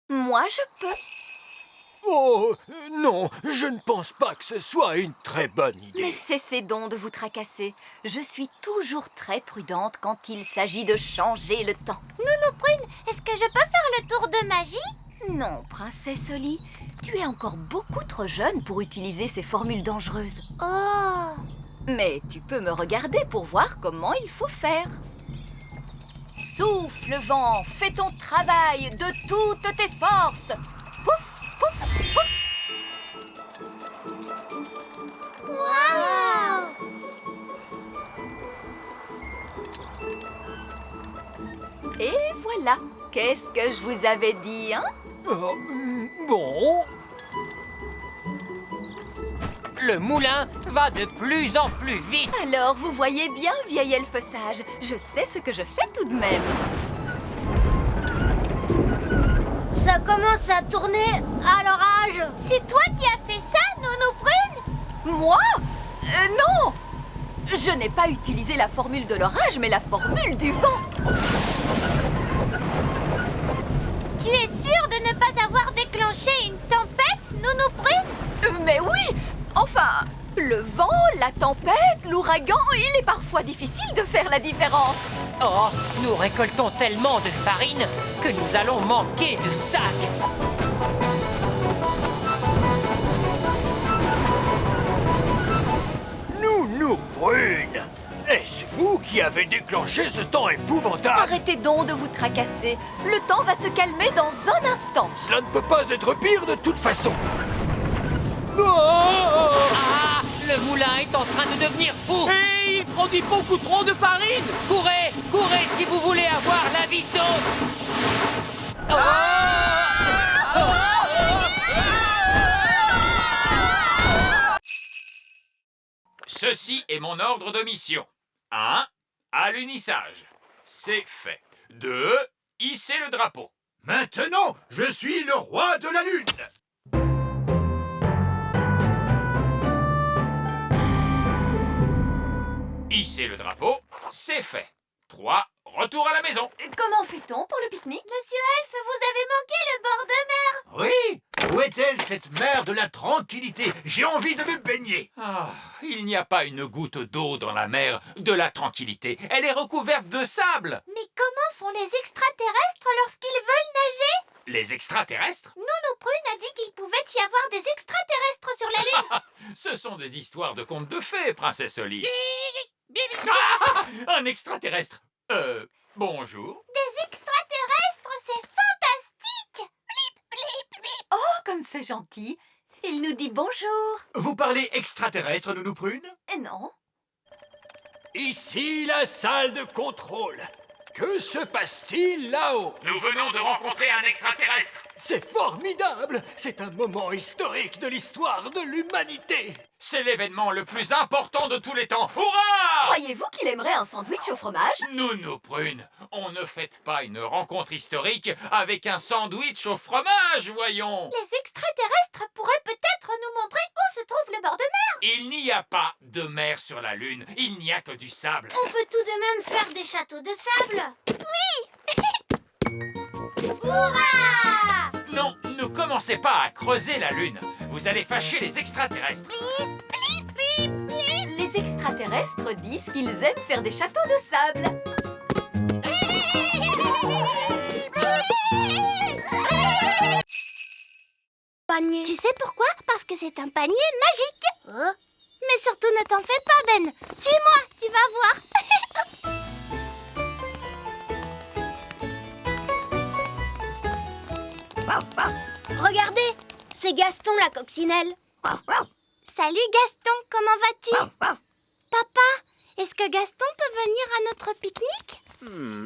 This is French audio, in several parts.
Moi, je peux. Oh, non, je ne pense pas que ce soit une très bonne idée. Mais cessez donc de vous tracasser. Je suis toujours très prudente quand il s'agit de changer le temps. Nounou Prune, est-ce que je peux faire le tour de magie? Non, princesse Oli, tu es encore beaucoup trop jeune pour utiliser ces formules dangereuses. Oh! Mais tu peux me regarder pour voir comment il faut faire. Souffle, vent, fais ton travail de toutes tes forces. Pouf, pouf, pouf. Waouh! Et voilà. Qu'est-ce que je vous avais dit, hein? Oh, bon. Le moulin va de plus en plus vite. Alors, vous voyez bien, vieil elfe sage, je sais ce que je fais tout de même. Ça commence à tourner à l'orage. C'est toi qui as fait ça, Nounou Prune? Moi? Non! Je n'ai pas utilisé la formule de l'orage, mais la formule du vent. Tu es sûre de ne pas avoir déclenché une tempête, Nounou Prune? Mais oui! Enfin, le vent, la tempête, l'ouragan, il est parfois difficile de faire la différence. Oh, nous récoltons tellement de farine que nous allons manquer de sacs. Nounou Prune, est-ce vous qui avez déclenché ce temps épouvantable? Arrêtez donc de vous tracasser. Le temps va se calmer dans un instant. Cela ne peut pas être pire de toute façon. Oh! Ah, le moulin est en train de devenir fou. Et il produit beaucoup trop de farine. Courez, courez si vous voulez avoir la vie sauve. Ceci est mon ordre de mission. 1. Alunissage. C'est fait. 2. Hisser le drapeau. Maintenant, je suis le roi de la Lune. Hisser le drapeau. C'est fait. 3. Retour à la maison. Comment fait-on pour le pique-nique? Monsieur Elfe, vous avez manqué le bord de mer. Oui, où est-elle cette mer de la tranquillité? J'ai envie de me baigner. Ah, il n'y a pas une goutte d'eau dans la mer de la tranquillité. Elle est recouverte de sable. Mais comment font les extraterrestres lorsqu'ils veulent nager? Les extraterrestres? Nounou Prune a dit qu'il pouvait y avoir des extraterrestres sur la Lune. Ce sont des histoires de contes de fées, princesse Oli. Ah, un extraterrestre. Bonjour. Des extraterrestres, c'est fantastique. Oh, comme c'est gentil. Il nous dit bonjour. Vous parlez extraterrestre, Nounou Prune? Non. Ici la salle de contrôle. Que se passe-t-il là-haut? Nous venons de rencontrer un extraterrestre. C'est formidable! C'est un moment historique de l'histoire de l'humanité! C'est l'événement le plus important de tous les temps. Hurrah! Croyez-vous qu'il aimerait un sandwich au fromage? Nounou Prune, on ne fête pas une rencontre historique avec un sandwich au fromage, voyons. Les extraterrestres pourraient peut-être nous montrer où se trouve le bord de mer. Il n'y a pas de mer sur la Lune, il n'y a que du sable. On peut tout de même faire des châteaux de sable. Oui. Hurrah! Non, ne commencez pas à creuser la Lune. Vous allez fâcher les extraterrestres. Les extraterrestres disent qu'ils aiment faire des châteaux de sable. Panier. Tu sais pourquoi? Parce que c'est un panier magique. Mais surtout ne t'en fais pas, Ben. Suis-moi, tu vas voir. Regardez, c'est Gaston la coccinelle. Salut Gaston, comment vas-tu? Papa, est-ce que Gaston peut venir à notre pique-nique?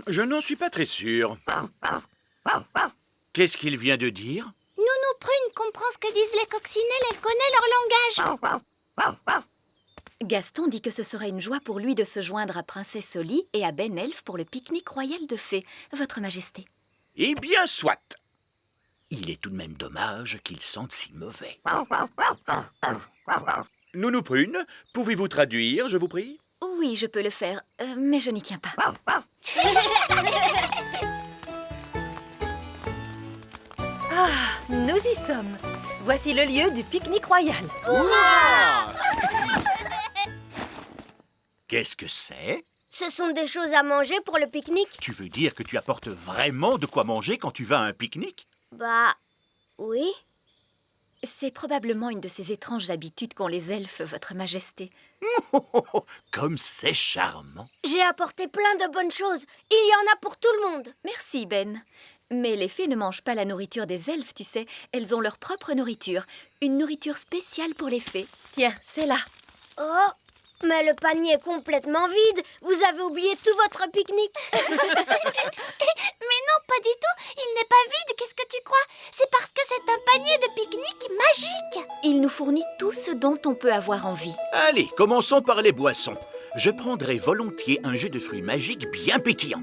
Je n'en suis pas très sûr. Qu'est-ce qu'il vient de dire? Nounou Prune comprend ce que disent les coccinelles, elle connaît leur langage. Gaston dit que ce serait une joie pour lui de se joindre à Princesse Oli et à Ben Elfe pour le pique-nique royal de fées, Votre Majesté. Eh bien, soit. Il est tout de même dommage qu'ils sentent si mauvais. Nounou Prune, pouvez-vous traduire, je vous prie? Oui, je peux le faire, mais je n'y tiens pas. Ah, nous y sommes. Voici le lieu du pique-nique royal. Qu'est-ce que c'est? Ce sont des choses à manger pour le pique-nique? Tu veux dire que tu apportes vraiment de quoi manger quand tu vas à un pique-nique? Bah, oui. C'est probablement une de ces étranges habitudes qu'ont les elfes, Votre Majesté. Comme c'est charmant. J'ai apporté plein de bonnes choses. Il y en a pour tout le monde. Merci, Ben. Mais les fées ne mangent pas la nourriture des elfes, tu sais. Elles ont leur propre nourriture. Une nourriture spéciale pour les fées. Tiens, c'est là. Oh, mais le panier est complètement vide. Vous avez oublié tout votre pique-nique. Mais non, pas du tout. Il n'est pas vide. Qu'est-ce que tu crois? C'est parce que c'est un panier de pique-nique magique. Il nous fournit tout ce dont on peut avoir envie. Allez, commençons par les boissons. Je prendrai volontiers un jus de fruits magique bien pétillant.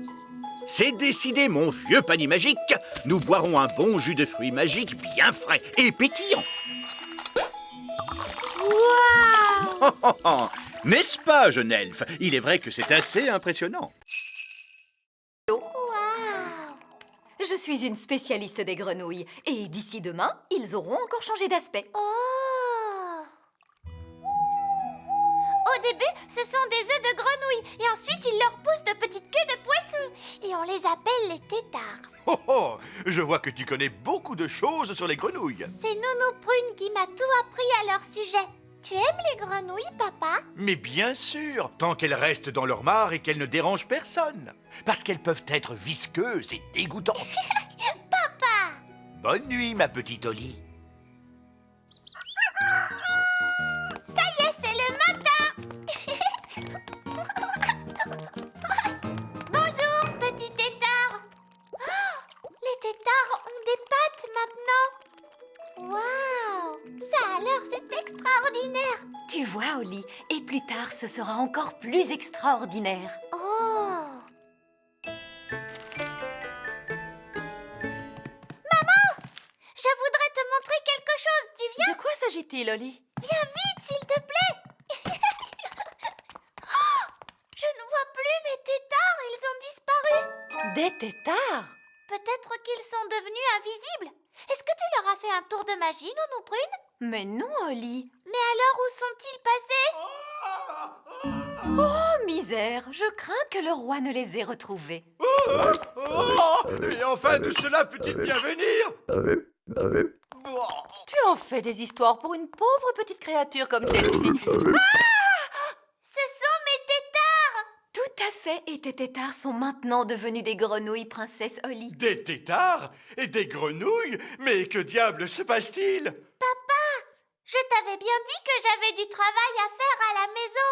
C'est décidé, mon vieux panier magique. Nous boirons un bon jus de fruits magique bien frais et pétillant. Waouh! N'est-ce pas, jeune elfe? Il est vrai que c'est assez impressionnant. Je suis une spécialiste des grenouilles. Et d'ici demain, ils auront encore changé d'aspect. Oh! Au début, ce sont des œufs de grenouille. Et ensuite, ils leur poussent de petites queues de poisson. Et on les appelle les têtards. Oh oh, je vois que tu connais beaucoup de choses sur les grenouilles. C'est Nounou Prune qui m'a tout appris à leur sujet. Tu aimes les grenouilles, papa? Mais bien sûr, tant qu'elles restent dans leur mare et qu'elles ne dérangent personne. Parce qu'elles peuvent être visqueuses et dégoûtantes. Papa! Bonne nuit, ma petite Oli. Ça y est, c'est le matin! Bonjour, petit tétard! Oh, les tétards ont des pattes maintenant! Waouh! Ça alors, c'est extraordinaire! Tu vois, Oli, et plus tard, ce sera encore plus extraordinaire. Oh! Maman! Je voudrais te montrer quelque chose, tu viens? De quoi s'agit-il, Oli? Viens vite, s'il te plaît! Oh, je ne vois plus mes tétards, ils ont disparu! Des têtards? Peut-être qu'ils sont devenus invisibles. Est-ce que tu leur as fait un tour de magie, Nounou Prune? Mais non, Oli. Mais alors, où sont-ils passés? Oh, misère, je crains que le roi ne les ait retrouvés. Et enfin, tout cela peut-il bien venir? Tu en fais des histoires pour une pauvre petite créature comme celle-ci. Ce sont mes tétards! Tout à fait, et tes tétards sont maintenant devenus des grenouilles, princesse Oli. Des tétards et des grenouilles? Mais que diable se passe-t-il? Papa, je t'avais bien dit que j'avais du travail à faire à la maison.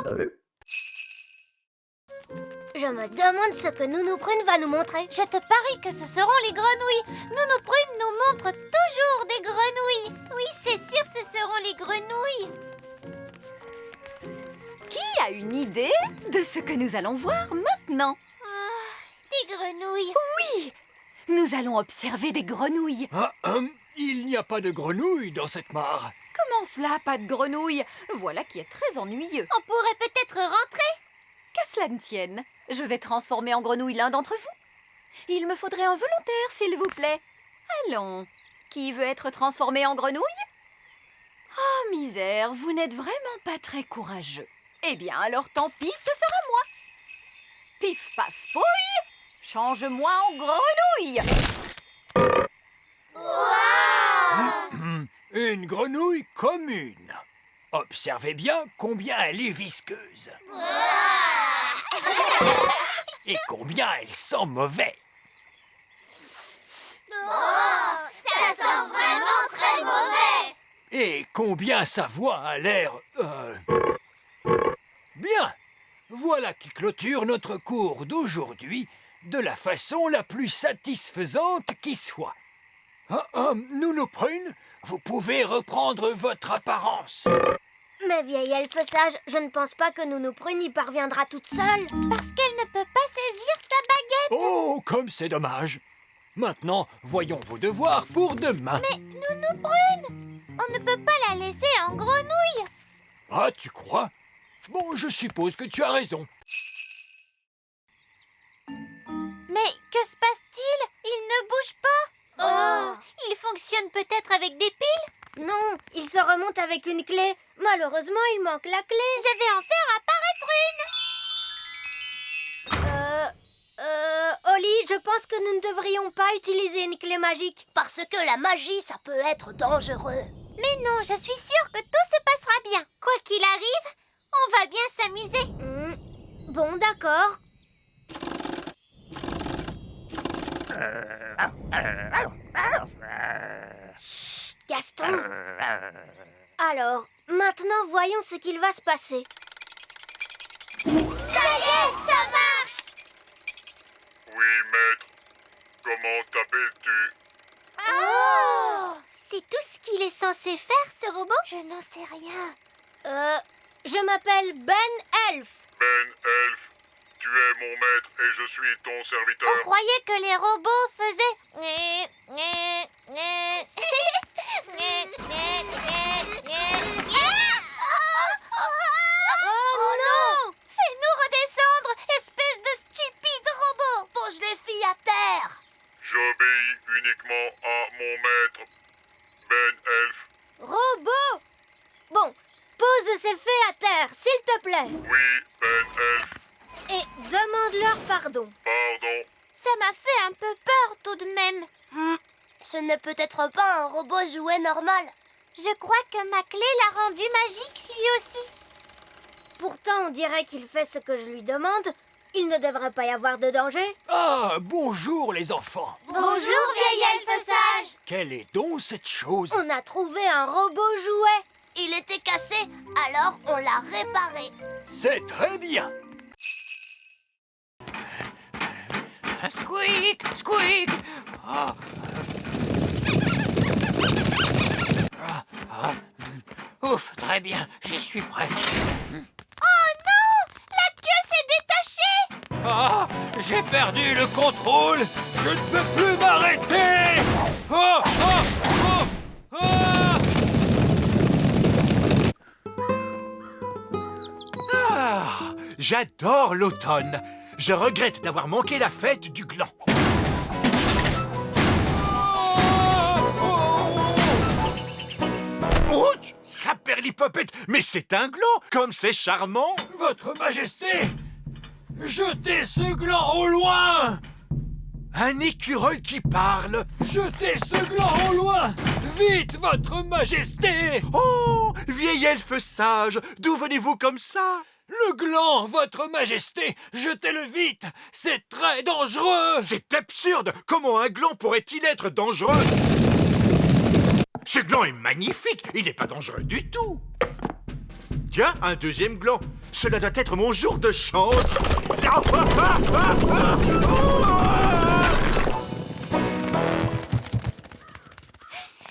Je me demande ce que Nounou Prune va nous montrer. Je te parie que ce seront les grenouilles. Nounou Prune nous montre toujours des grenouilles. Oui, c'est sûr, ce seront les grenouilles. Qui a une idée de ce que nous allons voir maintenant? Des grenouilles. Oui, nous allons observer des grenouilles. Il n'y a pas de grenouilles dans cette mare. Comment cela, pas de grenouilles? Voilà qui est très ennuyeux. On pourrait peut-être rentrer. Qu'à cela ne tienne, je vais transformer en grenouille l'un d'entre vous. Il me faudrait un volontaire, s'il vous plaît. Allons, qui veut être transformé en grenouille? Oh, misère, vous n'êtes vraiment pas très courageux. Eh bien, alors tant pis, ce sera moi. Pif paf fouille, change-moi en grenouille. Une grenouille commune. Observez bien combien elle est visqueuse. Et combien elle sent mauvais. Ça sent vraiment très mauvais. Et combien sa voix a l'air... Bien. Voilà qui clôture notre cours d'aujourd'hui de la façon la plus satisfaisante qui soit. Nounou Prune, vous pouvez reprendre votre apparence. Mais vieille elfe sage, je ne pense pas que Nounou Prune y parviendra toute seule. Parce qu'elle ne peut pas saisir sa baguette. Oh, comme c'est dommage. Maintenant, voyons vos devoirs pour demain. Mais Nounou Prune, on ne peut pas la laisser en grenouille. Ah, tu crois? Bon, je suppose que tu as raison. Mais que se passe-t-il? Ils ne bougent pas. Oh, ils font fonctionne peut-être avec des piles? Non, il se remonte avec une clé. Malheureusement, il manque la clé. Je vais en faire apparaître une. Oli, je pense que nous ne devrions pas utiliser une clé magique. Parce que la magie, ça peut être dangereux. Mais non, je suis sûre que tout se passera bien. Quoi qu'il arrive, on va bien s'amuser. Bon, d'accord. Chut, Gaston. Alors, maintenant, voyons ce qu'il va se passer. Ça y est, ça marche! Oui, maître. Comment t'appelles-tu? Oh! C'est tout ce qu'il est censé faire, ce robot? Je n'en sais rien. Je m'appelle Ben Elf. Ben Elf, tu es mon maître et je suis ton serviteur. On croyait que les robots faisaient... Oh non! Fais-nous redescendre, espèce de stupide robot! Pose les filles à terre! J'obéis uniquement à mon maître, Ben Elf. Robot! Bon, pose ces fées à terre, s'il te plaît. Oui, Ben Elf. Et demande-leur pardon. Pardon. Ça m'a fait un peu peur tout de même. Ce n'est peut-être pas un robot jouet normal. Je crois que ma clé l'a rendu magique lui aussi. Pourtant, on dirait qu'il fait ce que je lui demande. Il ne devrait pas y avoir de danger. Ah, bonjour les enfants. Bonjour, vieil elfe sage. Quelle est donc cette chose? On a trouvé un robot jouet. Il était cassé, alors on l'a réparé. C'est très bien. Squeak, squeak. Ouf, très bien, j'y suis presque. Oh non! La queue s'est détachée! Ah, j'ai perdu le contrôle. Je ne peux plus m'arrêter. Oh, oh, oh, ah. Ah, j'adore l'automne. Je regrette d'avoir manqué la fête du gland. Ouch, saperlipopette, mais c'est un gland, comme c'est charmant. Votre Majesté, jetez ce gland au loin. Un écureuil qui parle. Jetez ce gland au loin. Vite, Votre Majesté. Oh, vieil elfe sage, d'où venez-vous comme ça? Le gland, Votre Majesté, jetez-le vite. C'est très dangereux. C'est absurde. Comment un gland pourrait-il être dangereux? Ce gland est magnifique. Il n'est pas dangereux du tout. Tiens, un deuxième gland. Cela doit être mon jour de chance.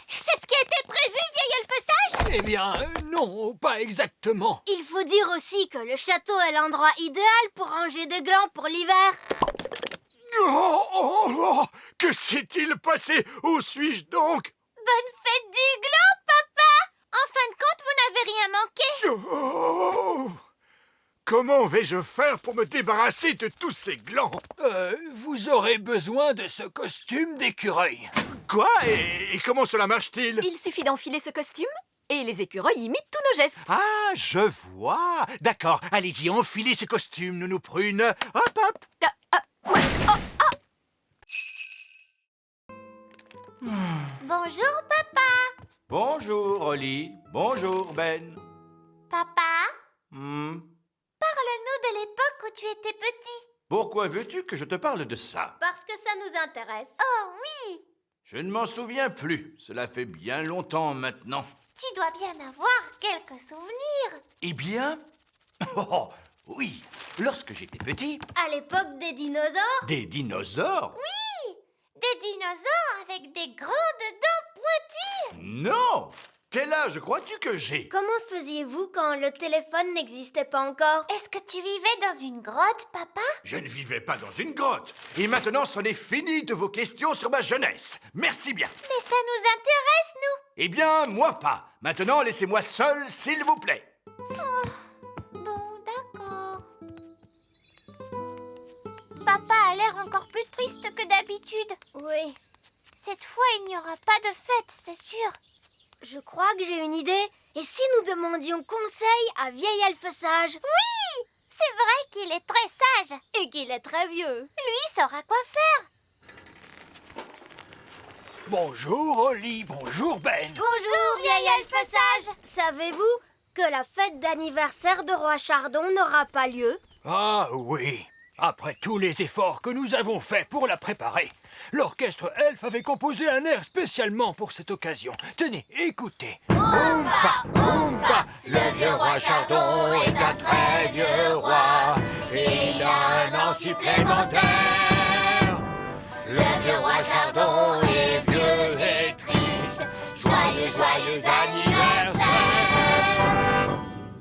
C'est ce qui était prévu, vieil elfe sage! Eh bien, non, pas exactement. Il faut dire aussi que le château est l'endroit idéal pour ranger des glands pour l'hiver. Oh, oh, oh, que s'est-il passé? Où suis-je donc? Bonne fête du gland, papa! En fin de compte, vous n'avez rien manqué. Oh, comment vais-je faire pour me débarrasser de tous ces glands? Vous aurez besoin de ce costume d'écureuil. Quoi? Et comment cela marche-t-il? Il suffit d'enfiler ce costume et les écureuils imitent tous nos gestes. Ah, je vois. D'accord, allez-y, enfilez ce costume, Nounou Prune. Hop, hop. Ouais. Oh, Bonjour, papa. Bonjour, Oli. Bonjour, Ben. Papa, Hmm. parle-nous de l'époque où tu étais petit. Pourquoi veux-tu que je te parle de ça? Parce que ça nous intéresse. Oh oui! Je ne m'en souviens plus. Cela fait bien longtemps maintenant. Tu dois bien avoir quelques souvenirs. Eh bien... Oh, oui. Lorsque j'étais petit... À l'époque des dinosaures? Des dinosaures? Oui! Des dinosaures avec des grandes dents pointues. Non! Quel âge crois-tu que j'ai? Comment faisiez-vous quand le téléphone n'existait pas encore? Est-ce que tu vivais dans une grotte, papa? Je ne vivais pas dans une grotte. Et maintenant, c'en est fini de vos questions sur ma jeunesse. Merci bien. Mais ça nous intéresse, nous. Eh bien, moi pas. Maintenant, laissez-moi seul, s'il vous plaît. Bon, d'accord. Papa a l'air encore plus triste que d'habitude. Oui, Cette fois, il n'y aura pas de fête, c'est sûr. Je crois que j'ai une idée. Et si nous demandions conseil à Vieil Elfe Sage? Oui! C'est vrai qu'il est très sage. Et qu'il est très vieux. Lui saura quoi faire. Bonjour Oli, bonjour Ben. Bonjour, Vieil Elfe Sage. Savez-vous que la fête d'anniversaire de Roi Chardon n'aura pas lieu? Ah oui, après tous les efforts que nous avons faits pour la préparer, l'orchestre elfe avait composé un air spécialement pour cette occasion. Tenez, écoutez. Oompa, Oompa, le vieux roi Chardon est un très vieux roi. Il a un an supplémentaire. Le vieux roi Chardon est vieux et triste. Joyeux, joyeux anniversaire.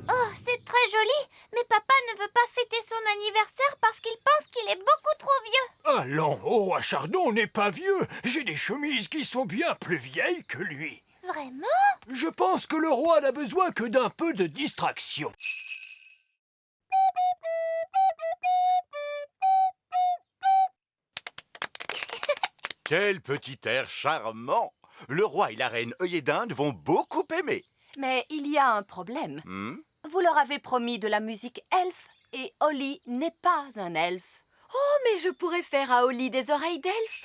Oh, c'est très joli. Mais papa ne veut pas fêter son anniversaire parce qu'il pense qu'il est beaucoup trop vieux. Allons, oh, roi Chardon n'est pas vieux. J'ai des chemises qui sont bien plus vieilles que lui. Vraiment? Je pense que le roi n'a besoin que d'un peu de distraction. Quel petit air charmant! Le roi et la reine œillet d'Inde vont beaucoup aimer. Mais il y a un problème. Vous leur avez promis de la musique elfe et Oli n'est pas un elfe. Oh, mais je pourrais faire à Oli des oreilles d'elfe.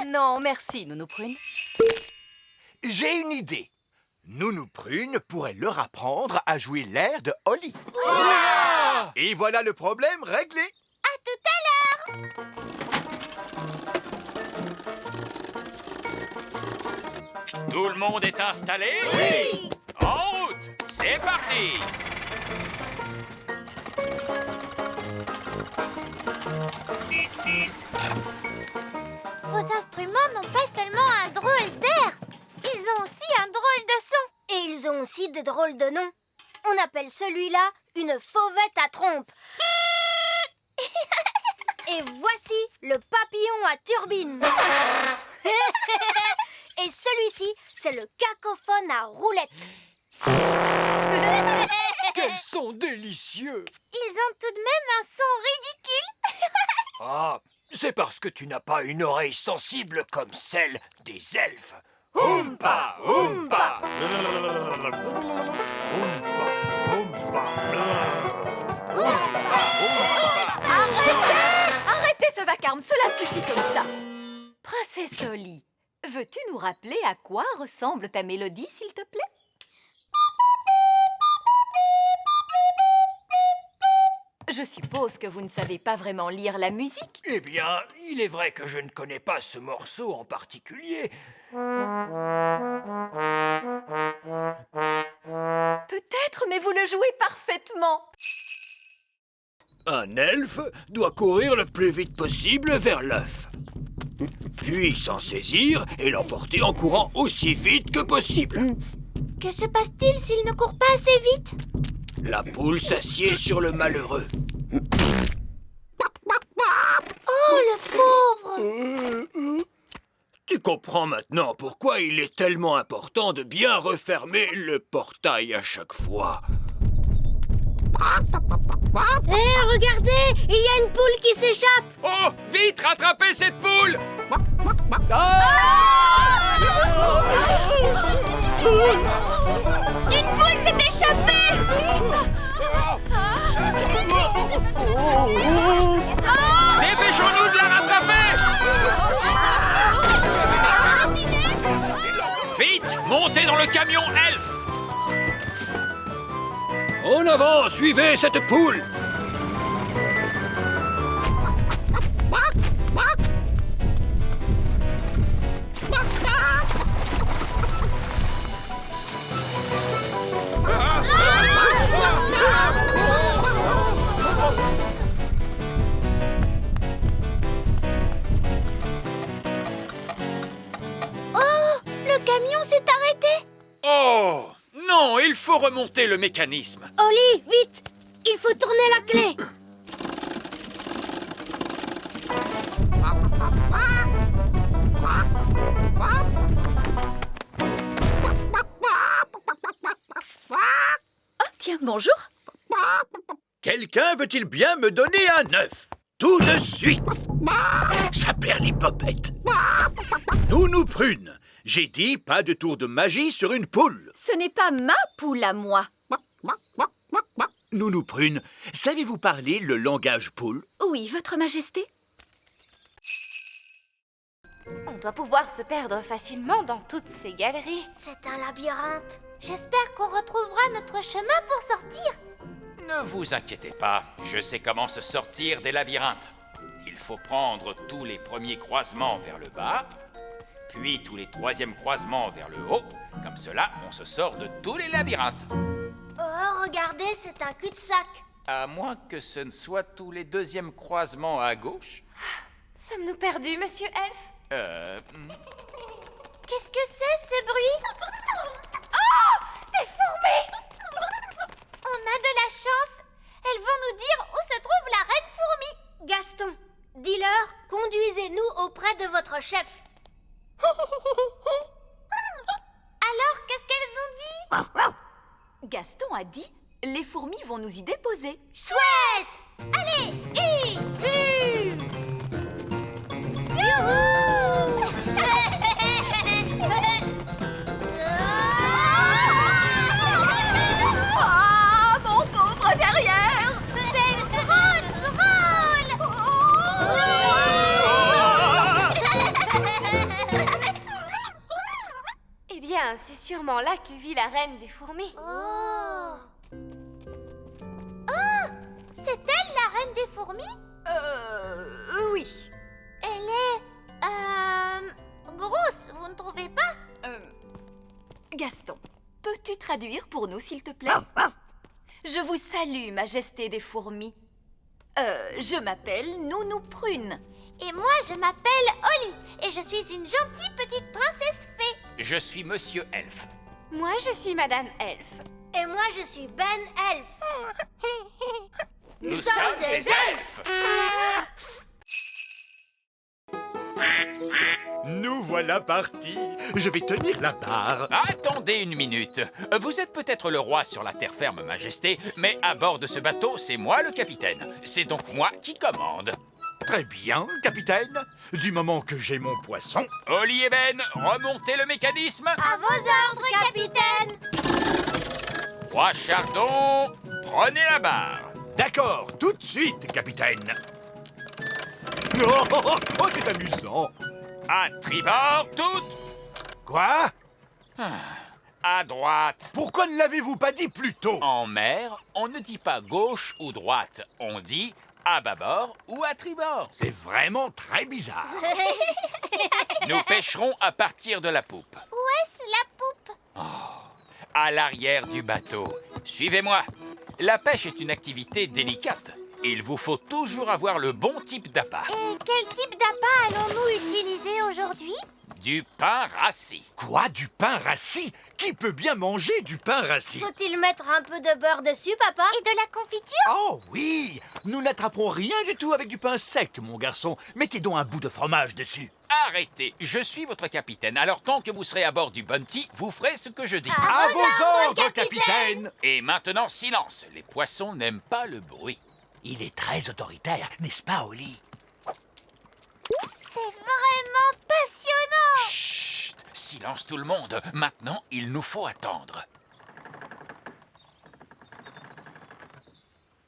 Non, merci, Nounou Prune. J'ai une idée. Nounou Prune pourrait leur apprendre à jouer l'air de Oli. Et voilà le problème réglé. À tout à l'heure. Tout le monde est installé? Oui. En route! C'est parti! Vos instruments n'ont pas seulement un drôle d'air. Ils ont aussi un drôle de son. Et ils ont aussi des drôles de noms. On appelle celui-là une fauvette à trompe. Et voici le papillon à turbine. Et celui-ci, c'est le cacophone à roulette. Quels sont délicieux! Ils ont tout de même un son ridicule. Ah, c'est parce que tu n'as pas une oreille sensible comme celle des elfes. Oompa, Oompa. Oompa, Oompa. Arrêtez ce vacarme, cela suffit comme ça. Princesse Oli, veux-tu nous rappeler à quoi ressemble ta mélodie, s'il te plaît? Je suppose que vous ne savez pas vraiment lire la musique. Eh bien, il est vrai que je ne connais pas ce morceau en particulier. Peut-être, mais vous le jouez parfaitement. Un elfe doit courir le plus vite possible vers l'œuf. Puis s'en saisir et l'emporter en courant aussi vite que possible. Que se passe-t-il s'il ne court pas assez vite? La poule s'assied sur le malheureux. Oh, le pauvre! Tu comprends maintenant pourquoi il est tellement important de bien refermer le portail à chaque fois. Hé, regardez! Il y a une poule qui s'échappe! Oh, vite, rattrapez cette poule! Une poule s'est échappée! Dépêchons-nous de la rattraper! Vite, montez dans le camion elfe! En avant, suivez cette poule! Le camion s'est arrêté! Oh, non, il faut remonter le mécanisme. Oli, vite! Il faut tourner la clé! Oh, tiens, bonjour. Quelqu'un veut-il bien me donner un œuf? tout de suite. Ça perd les popettes. Nounou Prune, j'ai dit pas de tour de magie sur une poule. Ce n'est pas ma poule à moi. Nounou Prune, savez-vous parler le langage poule? Oui, Votre Majesté. On doit pouvoir se perdre facilement dans toutes ces galeries. C'est un labyrinthe. J'espère qu'on retrouvera notre chemin pour sortir. Ne vous inquiétez pas, je sais comment se sortir des labyrinthes. Il faut prendre tous les premiers croisements vers le bas, puis tous les troisièmes croisements vers le haut. Comme cela, on se sort de tous les labyrinthes. Oh, regardez, c'est un cul-de-sac. À moins que ce ne soit tous les deuxièmes croisements à gauche. Sommes-nous perdus, monsieur Elf? Qu'est-ce que c'est, ce bruit? Oh! Des fourmis! On a de la chance. Elles vont nous dire où se trouve la reine fourmi. Gaston, dis-leur, conduisez-nous auprès de votre chef. Alors, qu'est-ce qu'elles ont dit? Gaston a dit, les fourmis vont nous y déposer. Chouette! Allez, Youhou! Ah, mon pauvre derrière! C'est drôle! Eh bien, c'est sûrement là que vit la reine des fourmis. Oh! C'est elle, la reine des fourmis? Oui. Elle est... grosse, vous ne trouvez pas? Gaston, peux-tu traduire pour nous, s'il te plaît? Je vous salue, Majesté des fourmis. Je m'appelle Nounou Prune. Et moi, je m'appelle Holly, et je suis une gentille petite princesse fée. Je suis Monsieur Elf. Moi, je suis Madame Elf. Et moi, je suis Ben Elf. Nous sommes des elfes! Nous voilà partis. Je vais tenir la barre. Attendez une minute. Vous êtes peut-être le roi sur la terre ferme, Majesté, mais à bord de ce bateau, c'est moi le capitaine. C'est donc moi qui commande. Très bien, capitaine. Du moment que j'ai mon poisson. Holly et Ben, remontez le mécanisme. À vos ordres, capitaine. Roi Chardon, prenez la barre. D'accord, tout de suite, capitaine. Oh, c'est amusant. À tribord, toutes. Quoi? À droite. Pourquoi ne l'avez-vous pas dit plus tôt? En mer, on ne dit pas gauche ou droite. On dit à bâbord ou à tribord. C'est vraiment très bizarre. Nous pêcherons à partir de la poupe. Où est-ce la poupe? À l'arrière du bateau. Suivez-moi. La pêche est une activité délicate. Il vous faut toujours avoir le bon type d'appât. Et quel type d'appât allons-nous utiliser aujourd'hui? Du pain rassis. Quoi, du pain rassis? Qui peut bien manger du pain rassis? Faut-il mettre un peu de beurre dessus, papa? Et de la confiture? Oh oui! Nous n'attraperons rien du tout avec du pain sec, mon garçon. Mettez donc un bout de fromage dessus. Arrêtez, je suis votre capitaine. Alors tant que vous serez à bord du Bounty, vous ferez ce que je dis. À vos ordres, capitaine! Et maintenant, silence. Les poissons n'aiment pas le bruit. Il est très autoritaire, n'est-ce pas, Holly? C'est vraiment passionnant! Chut! Silence tout le monde. Maintenant, il nous faut attendre.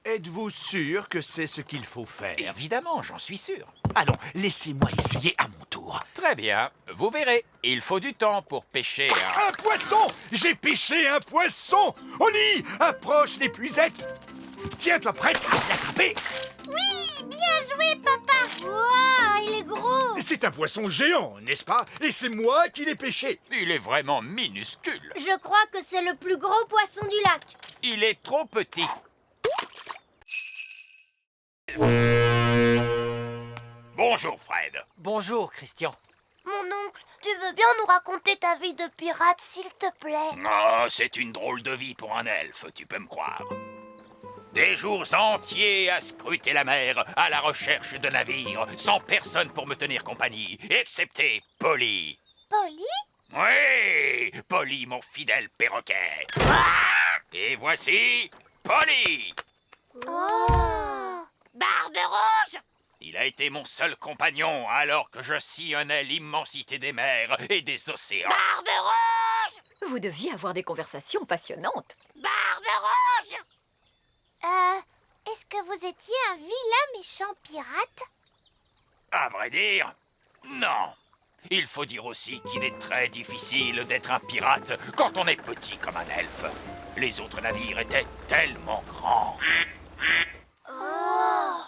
Êtes-vous sûr que c'est ce qu'il faut faire? Évidemment, j'en suis sûr. Allons, laissez-moi essayer à mon tour. Très bien, vous verrez. Il faut du temps pour pêcher Un poisson! J'ai pêché un poisson! Holly, approche l'épuisette! Tiens-toi prête à l'attraper! Oui, bien joué, papa! Waouh, il est gros! C'est un poisson géant, n'est-ce pas? Et c'est moi qui l'ai pêché. Il est vraiment minuscule. Je crois que c'est le plus gros poisson du lac. Il est trop petit. Bonjour, Fred. Bonjour, Christian. Mon oncle, tu veux bien nous raconter ta vie de pirate, s'il te plaît? Oh, c'est une drôle de vie pour un elfe, tu peux me croire. Des jours entiers à scruter la mer, à la recherche de navires, sans personne pour me tenir compagnie, excepté Polly. Polly? Oui, Polly, mon fidèle perroquet. Et voici Polly. Oh! Barbe rouge! Il a été mon seul compagnon alors que je sillonnais l'immensité des mers et des océans. Barbe Rouge! Vous deviez avoir des conversations passionnantes. Barbe Rouge! Est-ce que vous étiez un vilain méchant pirate? À vrai dire, non. Il faut dire aussi qu'il est très difficile d'être un pirate quand on est petit comme un elfe. Les autres navires étaient tellement grands. Oh!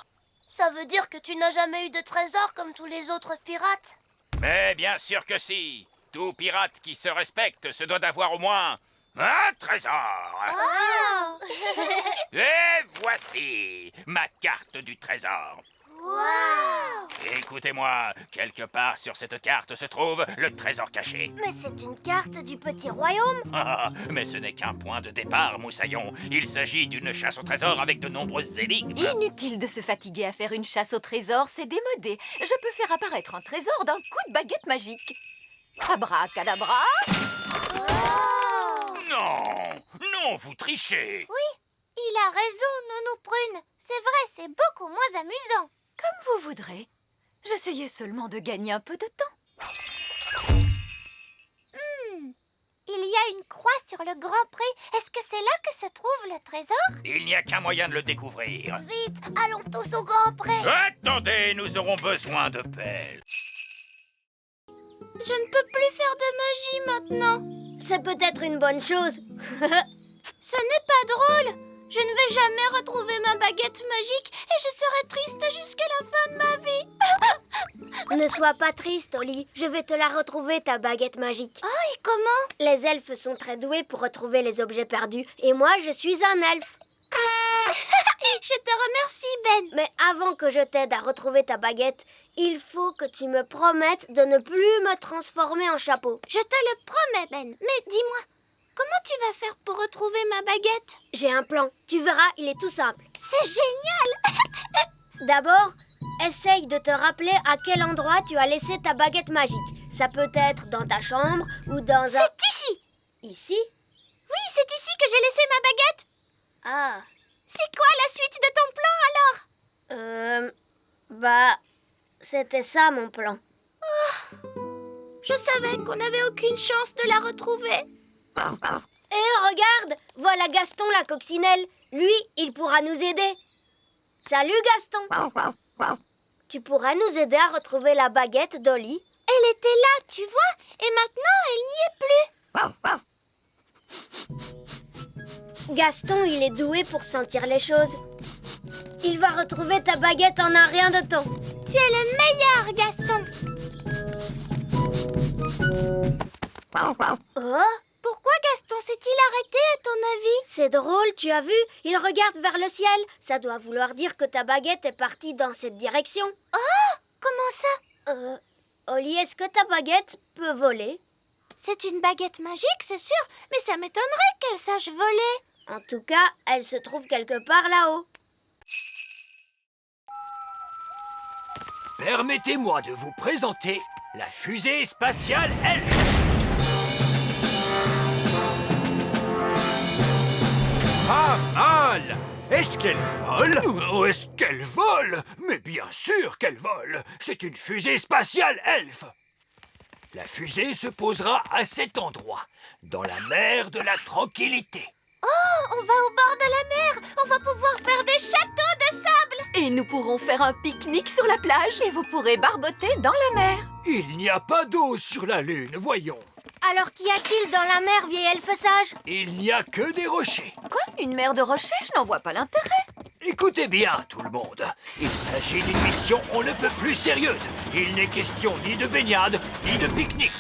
Ça veut dire que tu n'as jamais eu de trésor comme tous les autres pirates? Mais bien sûr que si. Tout pirate qui se respecte se doit d'avoir au moins un trésor. Oh! Et voici ma carte du trésor. Wow! Écoutez-moi, quelque part sur cette carte se trouve le trésor caché. Mais c'est une carte du petit royaume. Ah, mais ce n'est qu'un point de départ, Moussaillon. Il s'agit d'une chasse au trésor avec de nombreuses énigmes. Inutile de se fatiguer à faire une chasse au trésor, c'est démodé. Je peux faire apparaître un trésor d'un coup de baguette magique. Abracadabra! Oh! Non, non, vous trichez. Oui, il a raison, Nounou Prune. C'est vrai, c'est beaucoup moins amusant. Comme vous voudrez. J'essayais seulement de gagner un peu de temps. Il y a une croix sur le Grand Pré. Est-ce que c'est là que se trouve le trésor? Il n'y a qu'un moyen de le découvrir. Vite, allons tous au Grand Pré. Attendez, nous aurons besoin de pelles. Je ne peux plus faire de magie maintenant. C'est peut-être une bonne chose. Ce n'est pas drôle. Je ne vais jamais retrouver ma baguette magique et je serai triste jusqu'à la fin de ma vie. Ne sois pas triste, Oli. Je vais te la retrouver, ta baguette magique. Oh, et comment? Les elfes sont très doués pour retrouver les objets perdus. Et moi, je suis un elfe. Je te remercie, Ben. Mais avant que je t'aide à retrouver ta baguette, il faut que tu me promettes de ne plus me transformer en chapeau. Je te le promets, Ben. Mais dis-moi, comment tu vas faire pour retrouver ma baguette? J'ai un plan. Tu verras, il est tout simple. C'est génial. D'abord, essaye de te rappeler à quel endroit tu as laissé ta baguette magique. Ça peut être dans ta chambre ou dans un... C'est ici. Ici? Oui, c'est ici que j'ai laissé ma baguette. Ah. C'est quoi la suite de ton plan, alors? C'était ça, mon plan. Oh, je savais qu'on n'avait aucune chance de la retrouver. Et regarde, voilà Gaston la coccinelle. Lui, il pourra nous aider. Salut, Gaston. Tu pourras nous aider à retrouver la baguette d'Oli. Elle était là, tu vois, et maintenant, elle n'y est plus. Gaston, il est doué pour sentir les choses. Il va retrouver ta baguette en un rien de temps. Tu es le meilleur, Gaston. Oh, pourquoi Gaston s'est-il arrêté, à ton avis? C'est drôle, tu as vu? Il regarde vers le ciel. Ça doit vouloir dire que ta baguette est partie dans cette direction. Oh, comment ça? Oli, est-ce que ta baguette peut voler? C'est une baguette magique, c'est sûr, mais ça m'étonnerait qu'elle sache voler. En tout cas, elle se trouve quelque part là-haut. Permettez-moi de vous présenter la fusée spatiale Elf. Pas mal! Est-ce qu'elle vole? Oh, est-ce qu'elle vole? Mais bien sûr qu'elle vole. C'est une fusée spatiale Elf. La fusée se posera à cet endroit, dans la mer de la tranquillité. Oh, on va au bord de la mer. On va pouvoir faire des châteaux de sable. Et nous pourrons faire un pique-nique sur la plage et vous pourrez barboter dans la mer. Il n'y a pas d'eau sur la Lune, voyons. Alors qu'y a-t-il dans la mer, vieil elfe sage? Il n'y a que des rochers. Quoi? Une mer de rochers? Je n'en vois pas l'intérêt. Écoutez bien, tout le monde. Il s'agit d'une mission on ne peut plus sérieuse. Il n'est question ni de baignade, ni de pique-nique.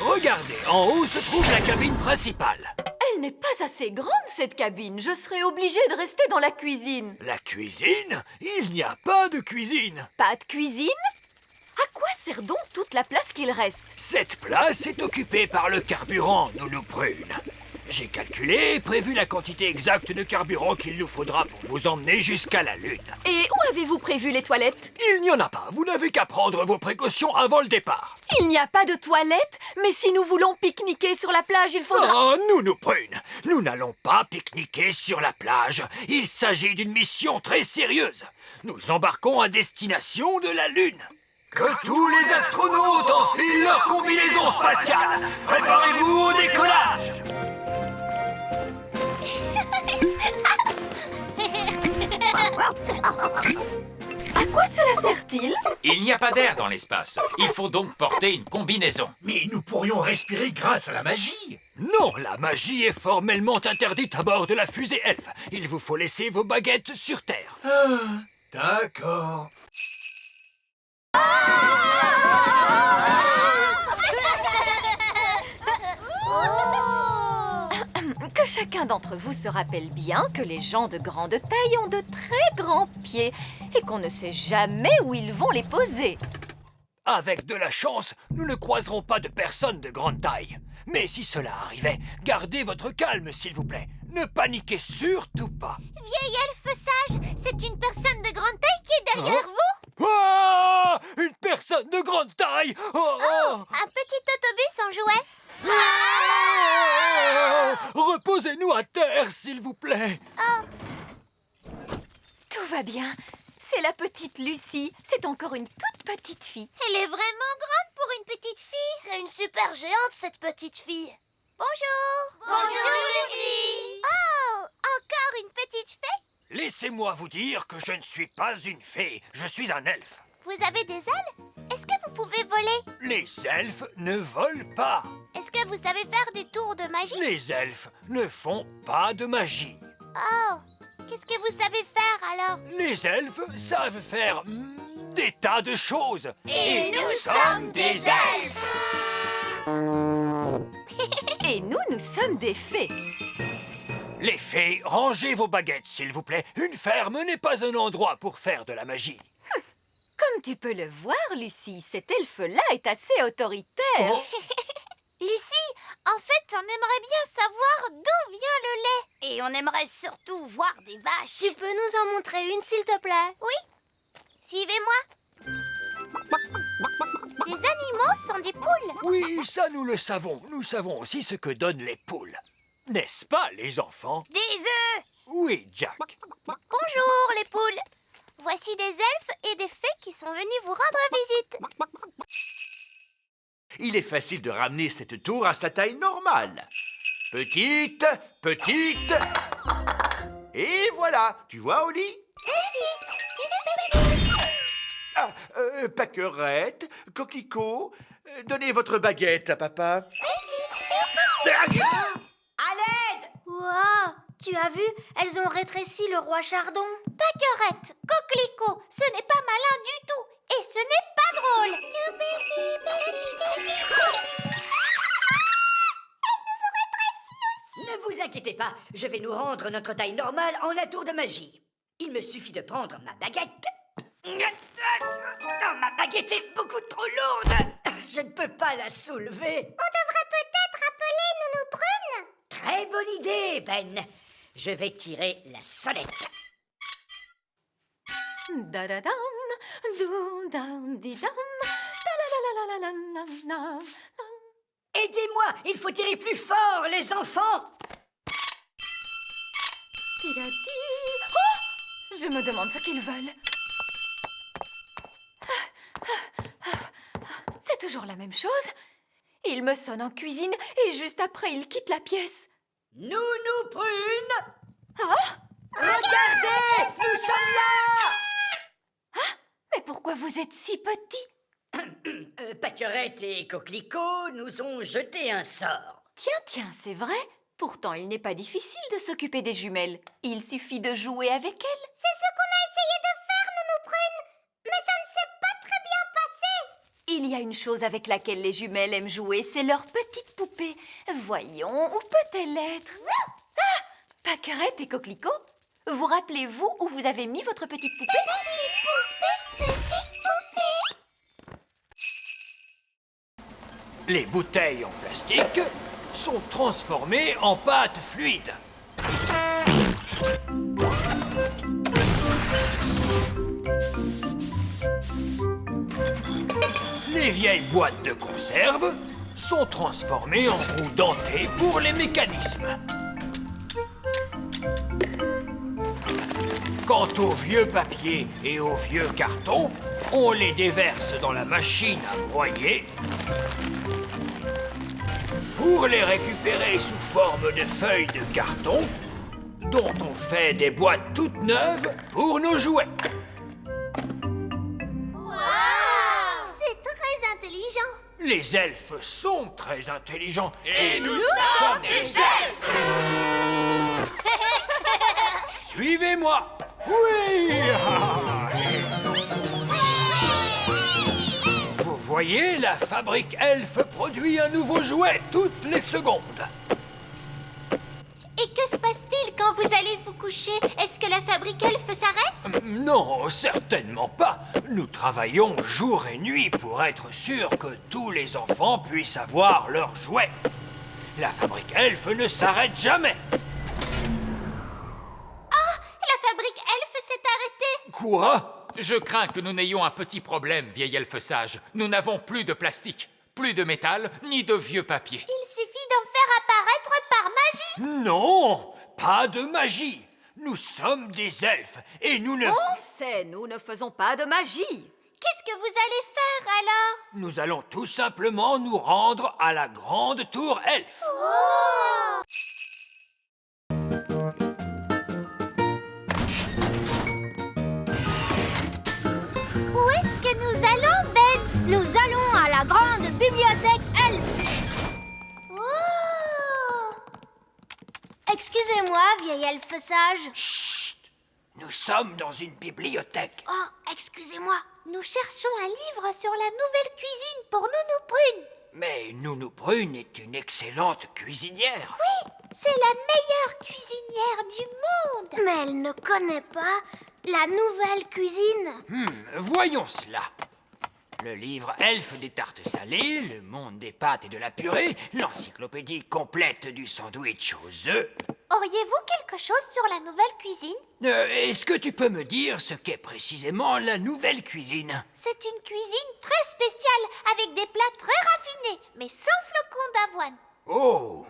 Regardez, en haut se trouve la cabine principale. Elle n'est pas assez grande, cette cabine. Je serai obligée de rester dans la cuisine. La cuisine? Il n'y a pas de cuisine. Pas de cuisine? À quoi sert donc toute la place qu'il reste? Cette place est occupée par le carburant, Nounou Prune. J'ai calculé et prévu la quantité exacte de carburant qu'il nous faudra pour vous emmener jusqu'à la Lune. Et où avez-vous prévu les toilettes? Il n'y en a pas. Vous n'avez qu'à prendre vos précautions avant le départ. Il n'y a pas de toilettes, mais si nous voulons pique-niquer sur la plage, il faudra... Oh, nous, Prune, nous n'allons pas pique-niquer sur la plage. Il s'agit d'une mission très sérieuse. Nous embarquons à destination de la Lune. Que tous les astronautes enfilent leur combinaison spatiale. Préparez-vous au décollage. À quoi cela sert-il? Il n'y a pas d'air dans l'espace. Il faut donc porter une combinaison. Mais nous pourrions respirer grâce à la magie. Non, la magie est formellement interdite à bord de la fusée Elf. Il vous faut laisser vos baguettes sur Terre. D'accord. Que chacun d'entre vous se rappelle bien que les gens de grande taille ont de très grands pieds et qu'on ne sait jamais où ils vont les poser. Avec de la chance, nous ne croiserons pas de personnes de grande taille. Mais si cela arrivait, gardez votre calme, s'il vous plaît. Ne paniquez surtout pas. Vieil elfe sage, c'est une personne de grande taille qui est derrière vous. Ah, une personne de grande taille. Un petit autobus en jouet. Reposez-nous à terre, s'il vous plaît. Tout va bien. C'est la petite Lucie. C'est encore une toute petite fille. Elle est vraiment grande pour une petite fille. C'est une super géante, cette petite fille. Bonjour. Bonjour, Lucie. Oh, encore une petite fée? Laissez-moi vous dire que je ne suis pas une fée. Je suis un elfe. Vous avez des ailes? Est-ce que vous pouvez voler? Les elfes ne volent pas. Est-ce que vous savez faire des tours de magie? Les elfes ne font pas de magie. Oh, qu'est-ce que vous savez faire alors? Les elfes savent faire des tas de choses. Et nous sommes des elfes. Et nous sommes des fées. Les fées, rangez vos baguettes, s'il vous plaît. Une ferme n'est pas un endroit pour faire de la magie. Comme tu peux le voir, Lucie, cet elfe-là est assez autoritaire. Lucie, en fait, on aimerait bien savoir d'où vient le lait. Et on aimerait surtout voir des vaches. Tu peux nous en montrer une, s'il te plaît? Oui. Suivez-moi. Ces animaux sont des poules. Oui, ça nous le savons. Nous savons aussi ce que donnent les poules. N'est-ce pas, les enfants? Des œufs. Oui, Jack. Bonjour, les poules. Voici des elfes et des fées qui sont venus vous rendre visite. Il est facile de ramener cette tour à sa taille normale. Petite, petite. Et voilà. Tu vois, Oli? Pâquerette, Coquelicot, donnez votre baguette à papa. À l'aide! Wow, tu as vu? Elles ont rétréci le roi Chardon. Pâquerette, Coquelicot, ce n'est pas malin du tout. Et ce n'est pas drôle. Ne vous inquiétez pas, je vais nous rendre notre taille normale en un tour de magie. Il me suffit de prendre ma baguette. Oh, ma baguette est beaucoup trop lourde. Je ne peux pas la soulever. On devrait peut-être appeler Nounou Prune. Très bonne idée, Ben. Je vais tirer la sonnette. Da-da-dam, dou-dam-di-dam, ta-la-la-la-la-la-la-la. Aidez-moi, il faut tirer plus fort, les enfants. Ti-da-ti. Oh! Je me demande ce qu'ils veulent. C'est toujours la même chose. Il me sonne en cuisine et juste après, il quitte la pièce. Nounou Prune! Ah! Regardez, nous sommes là! Mais pourquoi vous êtes si petits? Pâquerette et Coquelicot nous ont jeté un sort. Tiens, c'est vrai. Pourtant, il n'est pas difficile de s'occuper des jumelles. Il suffit de jouer avec elles. C'est ce qu'on a essayé de faire, Nounou Prune. Mais ça ne s'est pas très bien passé. Il y a une chose avec laquelle les jumelles aiment jouer, c'est leur petite poupée. Voyons, où peut-elle être? Ah! Pâquerette et Coquelicot, vous rappelez-vous où vous avez mis votre petite poupée? Les bouteilles en plastique, sont transformés en pâte fluide. Les vieilles boîtes de conserve sont transformées en roues dentées pour les mécanismes. Quant aux vieux papiers et aux vieux cartons, on les déverse dans la machine à broyer pour les récupérer sous forme de feuilles de carton dont on fait des boîtes toutes neuves pour nos jouets. C'est très intelligent. Les elfes sont très intelligents. Et nous sommes des elfes! Suivez-moi. Oui. Vous voyez, la fabrique Elf produit un nouveau jouet toutes les secondes. Et que se passe-t-il quand vous allez vous coucher? Est-ce que la fabrique Elf s'arrête? Non, certainement pas. Nous travaillons jour et nuit pour être sûrs que tous les enfants puissent avoir leurs jouets. La fabrique Elf ne s'arrête jamais. La fabrique Elf s'est arrêtée. Quoi? Je crains que nous n'ayons un petit problème, vieil elfe sage. Nous n'avons plus de plastique, plus de métal, ni de vieux papier. Il suffit d'en faire apparaître par magie. Non, pas de magie. Nous sommes des elfes et nous ne... On sait, nous ne faisons pas de magie. Qu'est-ce que vous allez faire alors? Nous allons tout simplement nous rendre à la grande tour elfe. Oh! Où est-ce que nous allons, Ben? Nous allons à la grande bibliothèque elfe. Oh! Excusez-moi, vieil elfe sage. Chut! Nous sommes dans une bibliothèque. Oh, excusez-moi. Nous cherchons un livre sur la nouvelle cuisine pour Nounou Prune. Mais Nounou Prune est une excellente cuisinière. Oui, c'est la meilleure cuisinière du monde. Mais elle ne connaît pas la nouvelle cuisine. Voyons cela. Le livre Elfe des tartes salées, le monde des pâtes et de la purée, l'encyclopédie complète du sandwich aux œufs. Auriez-vous quelque chose sur la nouvelle cuisine? Est-ce que tu peux me dire ce qu'est précisément la nouvelle cuisine? C'est une cuisine très spéciale, avec des plats très raffinés, mais sans flocons d'avoine. Oh!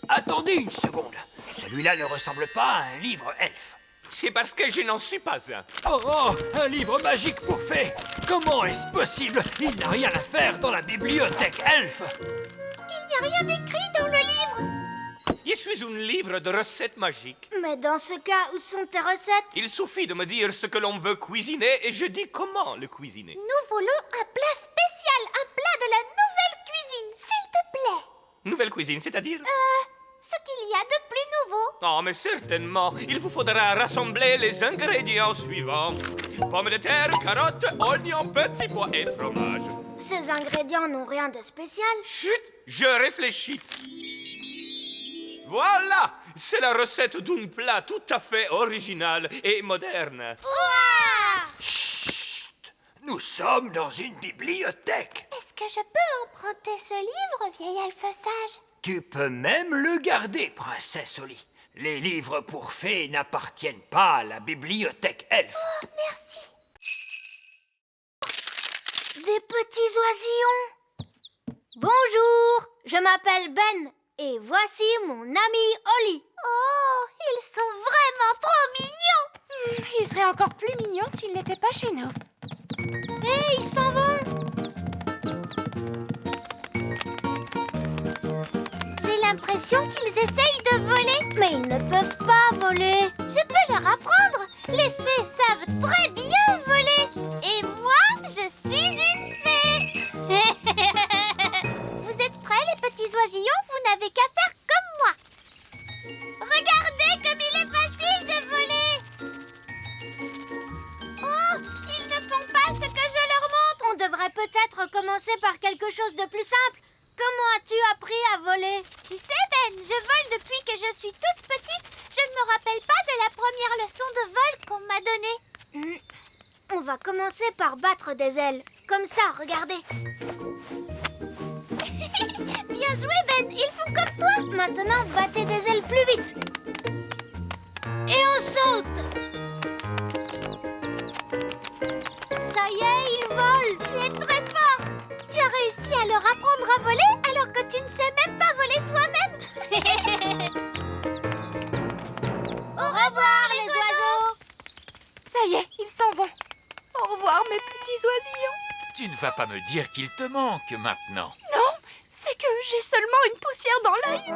Attendez une seconde. Celui-là ne ressemble pas à un livre Elfe. C'est parce que je n'en suis pas un. Oh, un livre magique pour fées! Comment est-ce possible? Il n'a rien à faire dans la bibliothèque Elfe! Il n'y a rien écrit dans le livre. Je suis un livre de recettes magiques. Mais dans ce cas, où sont tes recettes? Il suffit de me dire ce que l'on veut cuisiner et je dis comment le cuisiner. Nous voulons un plat spécial, un plat de la nouvelle cuisine, s'il te plaît. Nouvelle cuisine, c'est-à-dire? Ce qu'il y a de plus nouveau. Oh, mais certainement. Il vous faudra rassembler les ingrédients suivants. Pommes de terre, carottes, oignons, petits pois et fromage. Ces ingrédients n'ont rien de spécial. Chut, je réfléchis. Voilà, c'est la recette d'un plat tout à fait original et moderne. Ouah! Chut! Nous sommes dans une bibliothèque. Est-ce que je peux emprunter ce livre, vieil elfe sage? Tu peux même le garder, princesse Oli. Les livres pour fées n'appartiennent pas à la bibliothèque Elfe. Oh, merci. Des petits oisillons. Bonjour, je m'appelle Ben et voici mon ami Oli. Oh, ils sont vraiment trop mignons. Ils seraient encore plus mignons s'ils n'étaient pas chez nous. Hé, ils s'en vont. J'ai l'impression qu'ils essayent de voler. Mais ils ne peuvent pas voler. Je peux leur apprendre. Les fées savent très bien voler. Et moi, je suis une fée. Vous êtes prêts, les petits oisillons? Vous n'avez qu'à faire comme moi. Regardez comme il est facile de voler. Oh, ils ne font pas ce que je leur montre. On devrait peut-être commencer par quelque chose de plus simple. Comment as-tu appris à voler? Tu sais, Ben, je vole depuis que je suis toute petite. Je ne me rappelle pas de la première leçon de vol qu'on m'a donnée. On va commencer par battre des ailes. Comme ça, regardez. Bien joué, Ben, il fonctionne. Maintenant, battez des ailes plus vite. Et on saute. Ça y est, il vole. Tu es très fort. Tu as réussi à leur apprendre à voler alors que tu ne sais même pas voler toi-même. Au revoir, les oiseaux. Ça y est, ils s'en vont. Au revoir, mes petits oisillons. Tu ne vas pas me dire qu'il te manque maintenant. Non, c'est que j'ai seulement une poussière dans l'œil.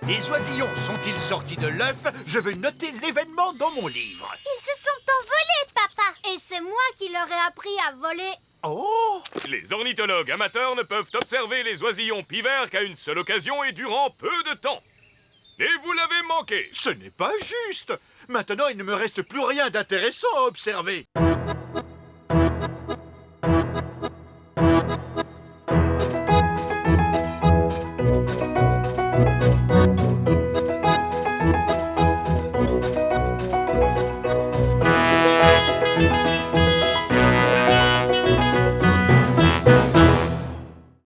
Les oisillons sont-ils sortis de l'œuf? Je veux noter l'événement dans mon livre. Ils se sont envolés, papa. Et c'est moi qui leur ai appris à voler. Oh! Les ornithologues amateurs ne peuvent observer les oisillons pivers qu'à une seule occasion et durant peu de temps. Et vous l'avez manqué. Ce n'est pas juste. Maintenant, il ne me reste plus rien d'intéressant à observer.